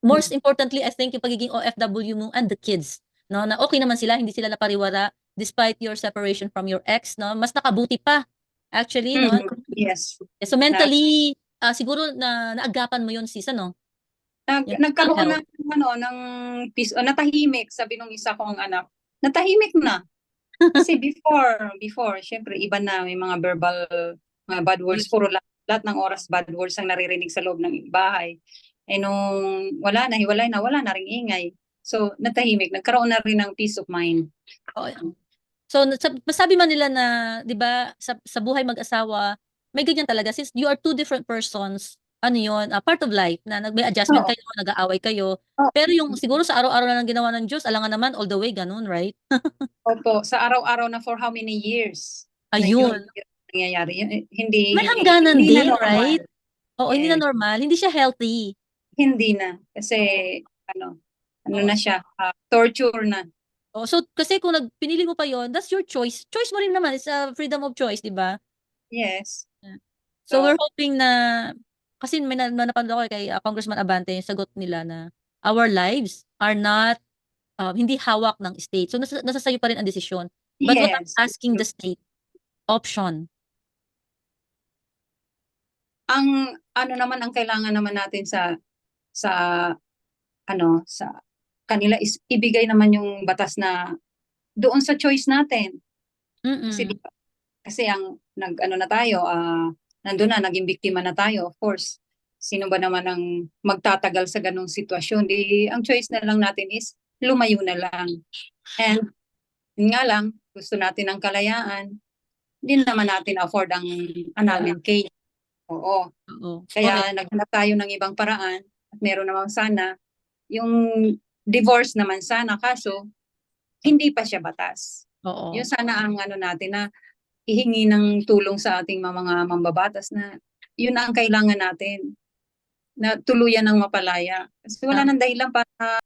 most importantly, I think yung pagiging OFW mo and the kids, no? Na okay naman sila, hindi sila napariwara despite your separation from your ex, no? Mas nakabuti pa, actually, no? Yes. So mentally, siguro na naagapan mo yun, sis, ano? Yung mental Nagkaroon health. ng peace, o natahimik, sabi nung isa kong anak. Natahimik na. Kasi before, syempre iba na, may mga verbal, mga bad words, puro lahat ng oras bad words ang naririnig sa loob ng bahay. Eh nung wala na, hiwalay na, wala na ring ingay. So, natahimik, nagkaroon na rin ng peace of mind. So, masabi man nila na, di ba, sa buhay mag-asawa, may ganyan talaga. Since you are two different persons, ano yun, part of life, na may adjustment Oo. kayo, nag-aaway kayo. Oo. Pero yung siguro sa araw-araw na lang ginawa ng Diyos, alangan naman all the way, ganun, right? Opo, sa araw-araw na for how many years na yun Ayun. nangyayari. Hindi, May hindi, hangganan hindi na din, normal. right? Oo, hindi na Yes. normal. Hindi siya healthy. Hindi na. Kasi, ano Oo. na siya, torture na. Oh, so kasi kung pinili mo pa yon, that's your choice. Choice mo rin naman, it's a freedom of choice, 'di ba? Yes. So we're So, hoping na kasi may napanood ako kay Congressman Abante yung sagot nila na our lives are not hindi hawak ng state. So nasa sayo pa rin ang desisyon. But what I'm yes. asking the state option. Ang ano naman ang kailangan naman natin sa sa kanila is ibigay naman yung batas na doon sa choice natin. Kasi Mm. kasi ang nag-ano na tayo, nandun na, naging biktima na tayo, of course. Sino ba naman ang magtatagal sa ganong sitwasyon? Di, ang choice na lang natin is lumayo na lang. And yun nga lang, gusto natin ng kalayaan, hindi naman natin afford ang annulment case. Oo. Oo. Kaya naghanap tayo ng ibang paraan at meron naman sana yung divorce naman sana, kaso hindi pa siya batas. Oo. Yun sana ang ano natin na ihingi ng tulong sa ating mga mambabatas na yun ang kailangan natin na tuluyan ng mapalaya. Kasi wala nang dahilan para